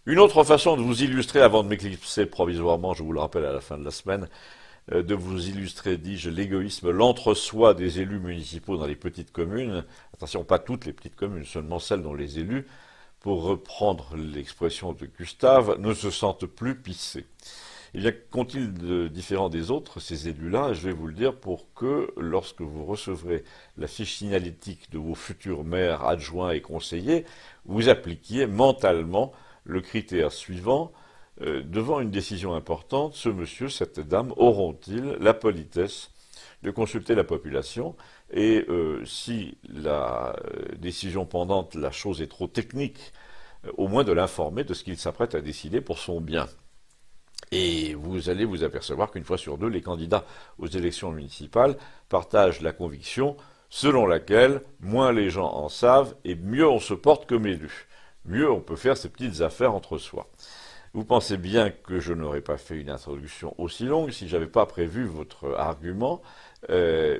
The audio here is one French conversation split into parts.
Une autre façon de vous illustrer, avant de m'éclipser provisoirement, je vous le rappelle à la fin de la semaine, de vous illustrer, dis-je, l'égoïsme, l'entre-soi des élus municipaux dans les petites communes. Attention, pas toutes les petites communes, seulement celles dont les élus, pour reprendre l'expression de Gustave, ne se sentent plus pissés. Eh bien, qu'ont-ils de différent des autres, ces élus-là? Je vais vous le dire pour que, lorsque vous recevrez la fiche signalétique de vos futurs maires, adjoints et conseillers, vous appliquiez mentalement le critère suivant. Devant une décision importante, ce monsieur, cette dame, auront-ils la politesse de consulter la population et si la décision pendante, la chose est trop technique, au moins de l'informer de ce qu'il s'apprête à décider pour son bien. Et vous allez vous apercevoir qu'une fois sur deux, les candidats aux élections municipales partagent la conviction selon laquelle moins les gens en savent et mieux on se porte comme élu. Mieux on peut faire ses petites affaires entre soi. Vous pensez bien que je n'aurais pas fait une introduction aussi longue si j'avais pas prévu votre argument.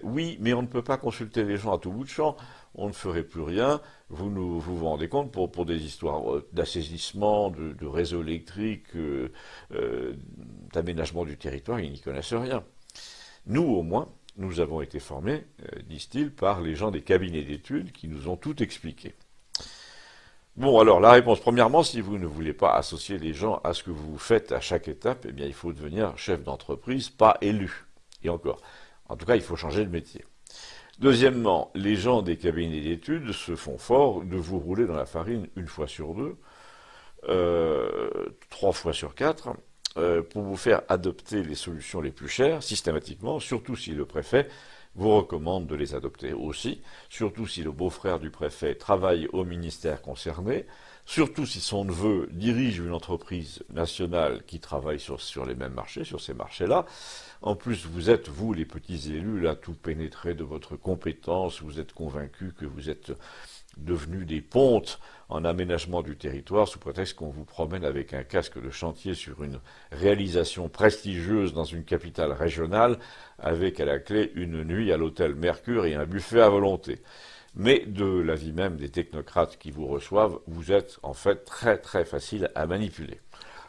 Oui, mais on ne peut pas consulter les gens à tout bout de champ. On ne ferait plus rien. Vous rendez compte pour des histoires d'assainissement, de réseau électrique, d'aménagement du territoire, ils n'y connaissent rien. Nous, au moins, nous avons été formés, disent-ils, par les gens des cabinets d'études qui nous ont tout expliqué. Bon, alors, la réponse, premièrement, si vous ne voulez pas associer les gens à ce que vous faites à chaque étape, eh bien, il faut devenir chef d'entreprise, pas élu. Et encore. En tout cas, il faut changer de métier. Deuxièmement, les gens des cabinets d'études se font fort de vous rouler dans la farine une fois sur deux, 3 fois sur 4, pour vous faire adopter les solutions les plus chères, systématiquement, surtout si le préfet vous recommande de les adopter aussi, surtout si le beau-frère du préfet travaille au ministère concerné, surtout si son neveu dirige une entreprise nationale qui travaille sur les mêmes marchés, sur ces marchés-là. En plus, vous êtes, vous, les petits élus, là, tout pénétrés de votre compétence, vous êtes convaincus que vous êtes devenus des pontes en aménagement du territoire sous prétexte qu'on vous promène avec un casque de chantier sur une réalisation prestigieuse dans une capitale régionale avec à la clé une nuit à l'hôtel Mercure et un buffet à volonté. Mais de l'avis même des technocrates qui vous reçoivent, vous êtes en fait très très facile à manipuler.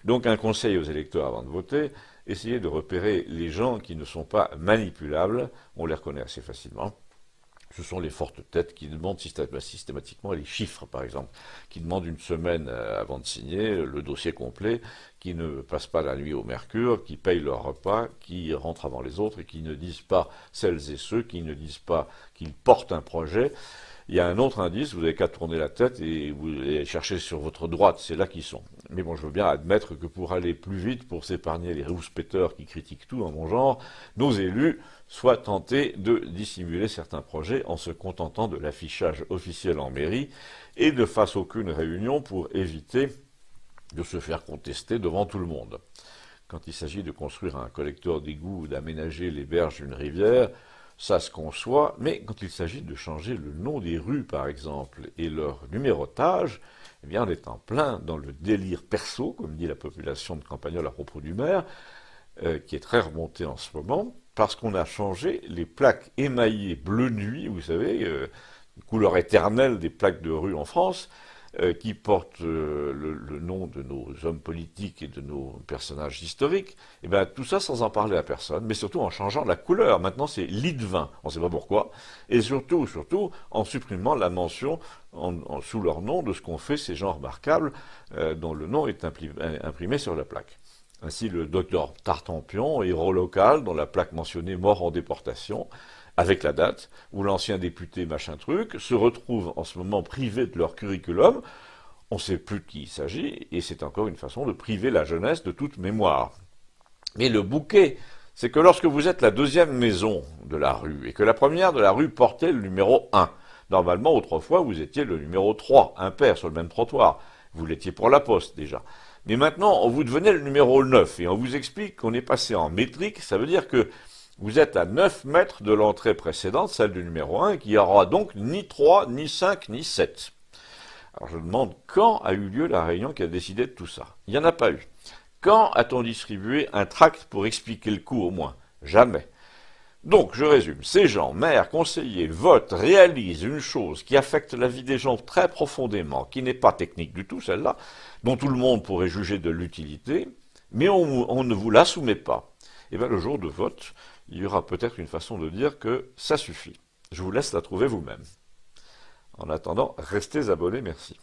Donc un conseil aux électeurs avant de voter, essayez de repérer les gens qui ne sont pas manipulables, on les reconnaît assez facilement. Ce sont les fortes têtes qui demandent systématiquement les chiffres, par exemple, qui demandent une semaine avant de signer le dossier complet, qui ne passent pas la nuit au Mercure, qui payent leur repas, qui rentrent avant les autres et qui ne disent pas, celles et ceux, qui ne disent pas qu'ils portent un projet. Il y a un autre indice, vous n'avez qu'à tourner la tête et vous allez chercher sur votre droite, c'est là qu'ils sont. Mais bon, je veux bien admettre que pour aller plus vite, pour s'épargner les rouspéteurs qui critiquent tout dans mon genre, nos élus soient tentés de dissimuler certains projets en se contentant de l'affichage officiel en mairie et ne fassent aucune réunion pour éviter de se faire contester devant tout le monde. Quand il s'agit de construire un collecteur d'égouts ou d'aménager les berges d'une rivière, ça se conçoit, mais quand il s'agit de changer le nom des rues, par exemple, et leur numérotage, eh bien, on est en plein dans le délire perso, comme dit la population de Campagnol à propos du maire, qui est très remontée en ce moment, parce qu'on a changé les plaques émaillées bleu nuit, vous savez, couleur éternelle des plaques de rue en France, qui portent le nom de nos hommes politiques et de nos personnages historiques, et bien tout ça sans en parler à personne, mais surtout en changeant la couleur. Maintenant c'est lit de vin, on ne sait pas pourquoi, et surtout en supprimant la mention sous leur nom de ce qu'ont fait ces gens remarquables dont le nom est imprimé sur la plaque. Ainsi le docteur Tartampion, héros local dont la plaque mentionnait mort en déportation, avec la date, où l'ancien député machin truc se retrouve en ce moment privé de leur curriculum, on ne sait plus de qui il s'agit, et c'est encore une façon de priver la jeunesse de toute mémoire. Mais le bouquet, c'est que lorsque vous êtes la deuxième maison de la rue, et que la première de la rue portait le numéro 1, normalement, autrefois, vous étiez le numéro 3, impair, sur le même trottoir. Vous l'étiez pour la poste, déjà. Mais maintenant, vous devenez le numéro 9, et on vous explique qu'on est passé en métrique, ça veut dire que vous êtes à 9 mètres de l'entrée précédente, celle du numéro 1, qui aura donc ni 3, ni 5, ni 7. Alors je demande quand a eu lieu la réunion qui a décidé de tout ça. Il n'y en a pas eu. Quand a-t-on distribué un tract pour expliquer le coup au moins? Jamais. Donc, je résume, ces gens, maires, conseillers, votent, réalisent une chose qui affecte la vie des gens très profondément, qui n'est pas technique du tout, celle-là, dont tout le monde pourrait juger de l'utilité, mais on ne vous la soumet pas. Et bien, le jour de vote, il y aura peut-être une façon de dire que ça suffit. Je vous laisse la trouver vous-même. En attendant, restez abonnés, merci.